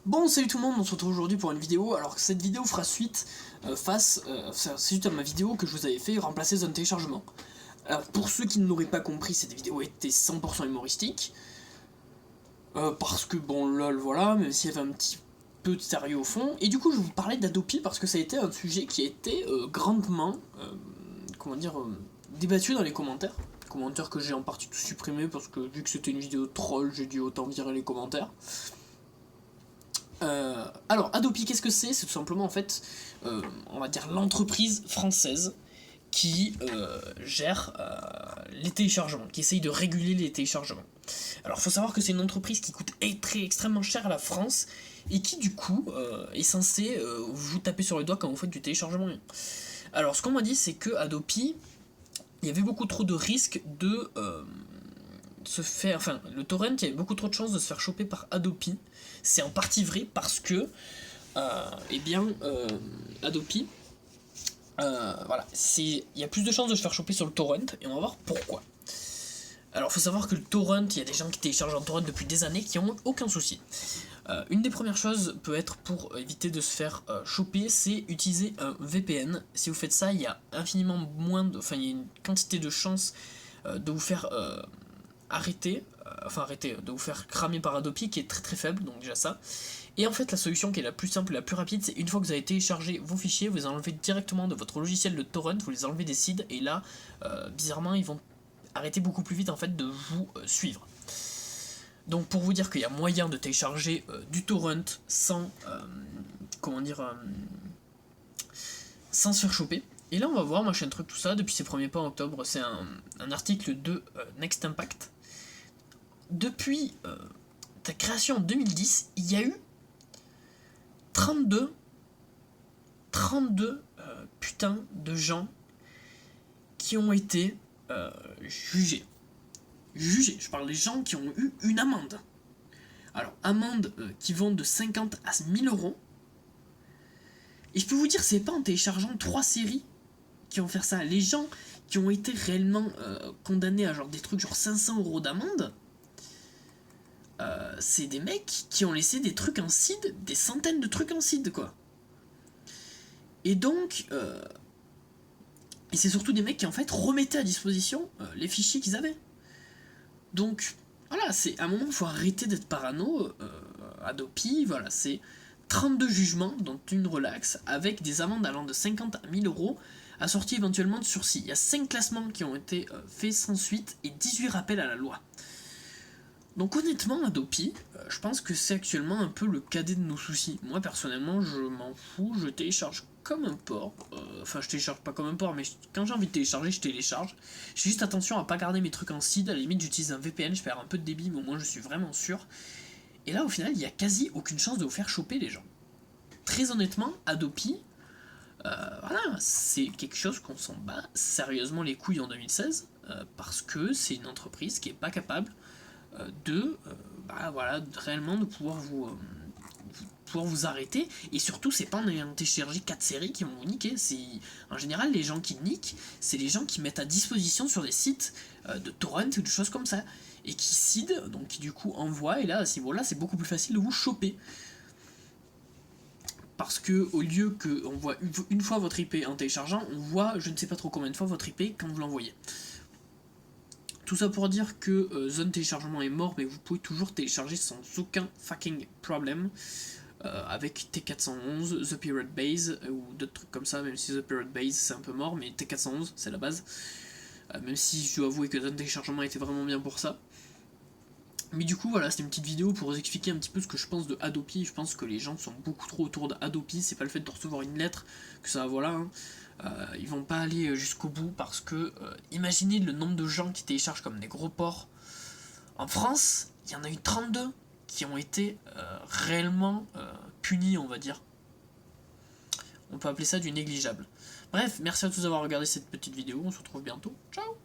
Bon, salut tout le monde, on se retrouve aujourd'hui pour une vidéo. Alors cette vidéo fera suite c'est suite à ma vidéo que je vous avais fait remplacer zone téléchargement. Alors pour ceux qui ne l'auraient pas compris, cette vidéo était 100% humoristique. Parce que bon, lol, voilà, même s'il y avait un petit peu de sérieux au fond. Et du coup, je vais vous parler d'Adopi parce que ça a été un sujet qui a été grandement, débattu dans les commentaires. Commentaires que j'ai en partie tout supprimés parce que vu que c'était une vidéo troll, j'ai dû autant virer les commentaires. Alors, Adopi, qu'est-ce que c'est? C'est tout simplement, en fait, on va dire l'entreprise française qui gère les téléchargements, qui essaye de réguler les téléchargements. Alors, il faut savoir que c'est une entreprise qui coûte extrêmement cher à la France et qui, du coup, est censée vous taper sur les doigts quand vous faites du téléchargement. Alors, ce qu'on m'a dit, c'est que Adopi, il y avait beaucoup trop de risques de se faire, enfin, le torrent, il y avait beaucoup trop de chances de se faire choper par Adopi. C'est en partie vrai parce que, Adopi, voilà, il y a plus de chances de se faire choper sur le torrent et on va voir pourquoi. Alors, faut savoir que le torrent, il y a des gens qui téléchargent un torrent depuis des années qui n'ont aucun souci. Une des premières choses peut être pour éviter de se faire choper, c'est utiliser un VPN. Si vous faites ça, il y a infiniment moins, il y a une quantité de chances de vous faire de vous faire cramer par Adopi qui est très faible, donc déjà ça. Et en fait la solution qui est la plus simple et la plus rapide, c'est une fois que vous avez téléchargé vos fichiers, vous les enlevez directement de votre logiciel de torrent, vous les enlevez des seeds, et là, bizarrement, ils vont arrêter beaucoup plus vite en fait de vous suivre. Donc pour vous dire qu'il y a moyen de télécharger du torrent sans, sans se faire choper. Et là on va voir, machin truc, tout ça, depuis ses premiers pas en octobre, c'est un article de Next Impact. Depuis ta création en 2010, il y a eu 32 putains de gens qui ont été jugés. Je parle des gens qui ont eu une amende. Alors, amende qui vont de 50 à 1000 euros. Et je peux vous dire, c'est pas en téléchargeant 3 séries qui vont faire ça. Les gens qui ont été réellement condamnés à genre des trucs genre 500 euros d'amende, c'est des mecs qui ont laissé des trucs en seed, des centaines de trucs en seed, quoi. Et donc, et c'est surtout des mecs qui en fait remettaient à disposition les fichiers qu'ils avaient. Donc, voilà, c'est à un moment, il faut arrêter d'être parano. Adopi, voilà, c'est 32 jugements, dont une relaxe, avec des amendes allant de 50 à 1000 euros, assorties éventuellement de sursis. Il y a 5 classements qui ont été faits sans suite et 18 rappels à la loi. Donc honnêtement, Adopi, je pense que c'est actuellement un peu le cadet de nos soucis. Moi personnellement, je m'en fous, je télécharge comme un porc. Enfin, je télécharge pas comme un porc, mais quand j'ai envie de télécharger, je télécharge. Je fais juste attention à pas garder mes trucs en seed, à la limite j'utilise un VPN, je perds un peu de débit, mais au moins je suis vraiment sûr. Et là au final, il n'y a quasi aucune chance de vous faire choper les gens. Très honnêtement, Adopi, voilà, c'est quelque chose qu'on s'en bat sérieusement les couilles en 2016, parce que c'est une entreprise qui est pas capable réellement de pouvoir vous arrêter, et surtout c'est pas en ayant téléchargé 4 séries qui vont vous niquer. En général, les gens qui niquent, c'est les gens qui mettent à disposition sur des sites de torrent ou des choses comme ça, et qui seed, donc qui du coup envoient, et là à ce niveau-là c'est beaucoup plus facile de vous choper. Parce que au lieu qu'on voit une fois votre IP en téléchargeant, on voit je ne sais pas trop combien de fois votre IP quand vous l'envoyez. Tout ça pour dire que zone téléchargement est mort, mais vous pouvez toujours télécharger sans aucun fucking problème avec T411, The Pirate Base ou d'autres trucs comme ça, même si The Pirate Base c'est un peu mort, mais T411 c'est la base. Même si je dois avouer que zone téléchargement était vraiment bien pour ça. Mais du coup voilà, c'était une petite vidéo pour vous expliquer un petit peu ce que je pense de Adopi. Je pense que les gens sont beaucoup trop autour d'Adopi, c'est pas le fait de recevoir une lettre que ça, voilà, hein. Ils vont pas aller jusqu'au bout parce que imaginez le nombre de gens qui téléchargent comme des gros porcs. En France, il y en a eu 32 qui ont été réellement punis, on va dire. On peut appeler ça du négligeable. Bref, merci à tous d'avoir regardé cette petite vidéo, on se retrouve bientôt. Ciao!